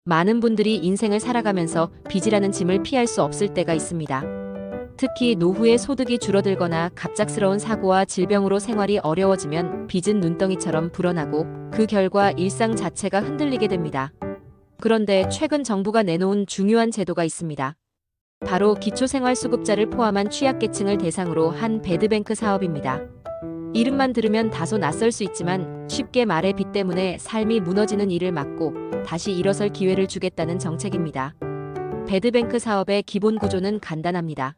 많은 분들이 인생을 살아가면서 빚이라는 짐을 피할 수 없을 때가 있습니다. 특히 노후에 소득이 줄어들거나 갑작스러운 사고와 질병으로 생활이 어려워지면 빚은 눈덩이처럼 불어나고 그 결과 일상 자체가 흔들리게 됩니다. 그런데 최근 정부가 내놓은 중요한 제도가 있습니다. 바로 기초생활수급자를 포함한 취약계층을 대상으로 한 배드뱅크 사업입니다. 이름만 들으면 다소 낯설 수 있지만 쉽게 말해 빚 때문에 삶이 무너지는 일을 막고 다시 일어설 기회를 주겠다는 정책입니다. 배드뱅크 사업의 기본 구조는 간단합니다.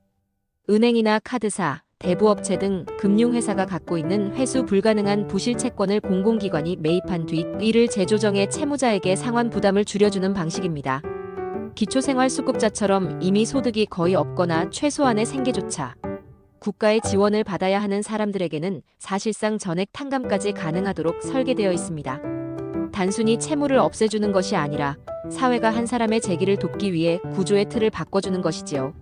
은행이나 카드사, 대부업체 등 금융회사가 갖고 있는 회수 불가능한 부실 채권을 공공기관이 매입한 뒤 이를 재조정해 채무자에게 상환 부담을 줄여주는 방식입니다. 기초생활수급자처럼 이미 소득이 거의 없거나 최소한의 생계조차 국가의 지원을 받아야 하는 사람들에게는 사실상 전액 탕감까지 가능하도록 설계되어 있습니다. 단순히 채무를 없애주는 것이 아니라 사회가 한 사람의 재기를 돕기 위해 구조의 틀을 바꿔주는 것이지요.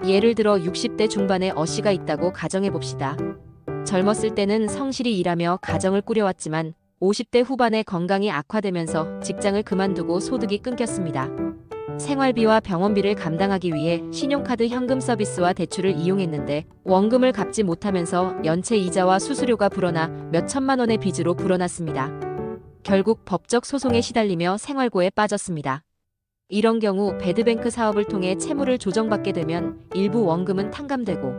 예를 들어 60대 중반의 어씨가 있다고 가정해봅시다. 젊었을 때는 성실히 일하며 가정을 꾸려왔지만 50대 후반에 건강이 악화되면서 직장을 그만두고 소득이 끊겼습니다. 생활비와 병원비를 감당하기 위해 신용카드 현금 서비스와 대출을 이용했는데 원금을 갚지 못하면서 연체 이자와 수수료가 불어나 몇 천만 원의 빚으로 불어났습니다. 결국 법적 소송에 시달리며 생활고에 빠졌습니다. 이런 경우 배드뱅크 사업을 통해 채무를 조정받게 되면 일부 원금은 탕감되고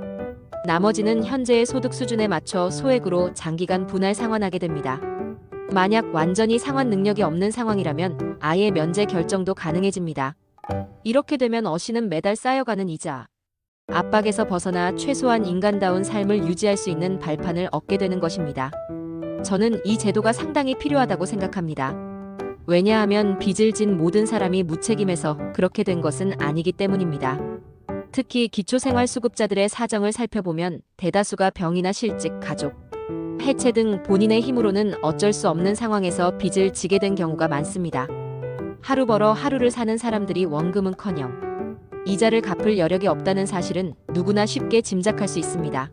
나머지는 현재의 소득 수준에 맞춰 소액으로 장기간 분할 상환하게 됩니다. 만약 완전히 상환 능력이 없는 상황이라면 아예 면제 결정도 가능해집니다. 이렇게 되면 어씨는 매달 쌓여가는 이자, 압박에서 벗어나 최소한 인간다운 삶을 유지할 수 있는 발판을 얻게 되는 것입니다. 저는 이 제도가 상당히 필요하다고 생각합니다. 왜냐하면 빚을 진 모든 사람이 무책임해서 그렇게 된 것은 아니기 때문입니다. 특히 기초생활수급자들의 사정을 살펴보면 대다수가 병이나 실직, 가족, 해체 등 본인의 힘으로는 어쩔 수 없는 상황에서 빚을 지게 된 경우가 많습니다. 하루 벌어 하루를 사는 사람들이 원금은커녕 이자를 갚을 여력이 없다는 사실은 누구나 쉽게 짐작할 수 있습니다.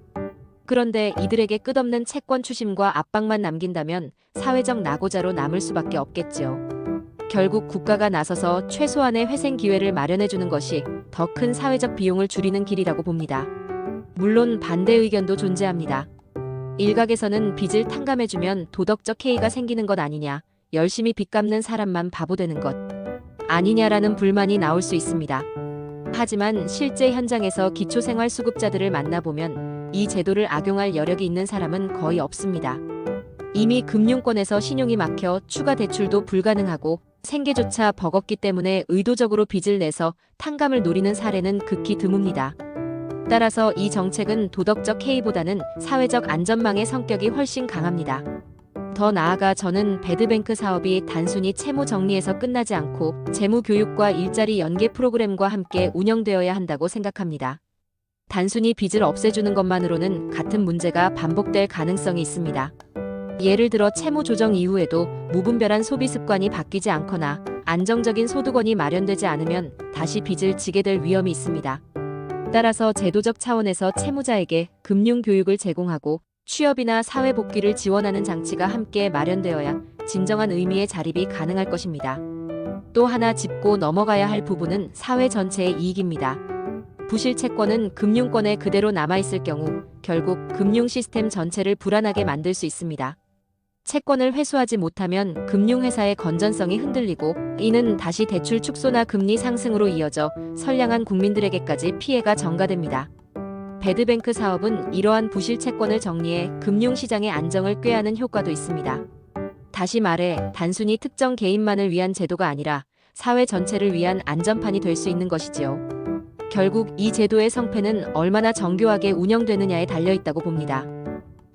그런데 이들에게 끝없는 채권 추심과 압박만 남긴다면 사회적 낙오자로 남을 수밖에 없겠지요. 결국 국가가 나서서 최소한의 회생 기회를 마련해주는 것이 더 큰 사회적 비용을 줄이는 길이라고 봅니다. 물론 반대 의견도 존재합니다. 일각에서는 빚을 탕감해주면 도덕적 해이가 생기는 것 아니냐, 열심히 빚 갚는 사람만 바보 되는 것 아니냐라는 불만이 나올 수 있습니다. 하지만 실제 현장에서 기초생활수급자들을 만나보면 이 제도를 악용할 여력이 있는 사람은 거의 없습니다. 이미 금융권에서 신용이 막혀 추가 대출도 불가능하고 생계조차 버겁기 때문에 의도적으로 빚을 내서 탕감을 노리는 사례는 극히 드뭅니다. 따라서 이 정책은 도덕적 해이보다는 사회적 안전망의 성격이 훨씬 강합니다. 더 나아가 저는 배드뱅크 사업이 단순히 채무 정리에서 끝나지 않고 재무 교육과 일자리 연계 프로그램과 함께 운영되어야 한다고 생각합니다. 단순히 빚을 없애주는 것만으로는 같은 문제가 반복될 가능성이 있습니다. 예를 들어 채무 조정 이후에도 무분별한 소비 습관이 바뀌지 않거나 안정적인 소득원이 마련되지 않으면 다시 빚을 지게 될 위험이 있습니다. 따라서 제도적 차원에서 채무자에게 금융 교육을 제공하고 취업이나 사회 복귀를 지원하는 장치가 함께 마련되어야 진정한 의미의 자립이 가능할 것입니다. 또 하나 짚고 넘어가야 할 부분은 사회 전체의 이익입니다. 부실 채권은 금융권에 그대로 남아있을 경우 결국 금융 시스템 전체를 불안하게 만들 수 있습니다. 채권을 회수하지 못하면 금융회사의 건전성이 흔들리고 이는 다시 대출 축소나 금리 상승으로 이어져 선량한 국민들에게까지 피해가 전가됩니다. 배드뱅크 사업은 이러한 부실 채권을 정리해 금융시장의 안정을 꾀하는 효과도 있습니다. 다시 말해 단순히 특정 개인만을 위한 제도가 아니라 사회 전체를 위한 안전판이 될 수 있는 것이지요. 결국 이 제도의 성패는 얼마나 정교하게 운영되느냐에 달려있다고 봅니다.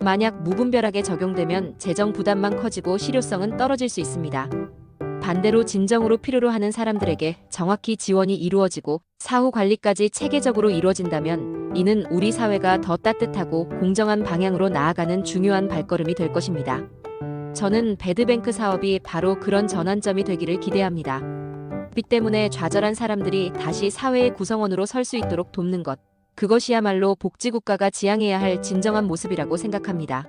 만약 무분별하게 적용되면 재정 부담만 커지고 실효성은 떨어질 수 있습니다. 반대로 진정으로 필요로 하는 사람들에게 정확히 지원이 이루어지고 사후 관리까지 체계적으로 이루어진다면 이는 우리 사회가 더 따뜻하고 공정한 방향으로 나아가는 중요한 발걸음이 될 것입니다. 저는 배드뱅크 사업이 바로 그런 전환점이 되기를 기대합니다. 빚 때문에 좌절한 사람들이 다시 사회의 구성원으로 설 수 있도록 돕는 것, 그것이야말로 복지국가가 지향해야 할 진정한 모습이라고 생각합니다.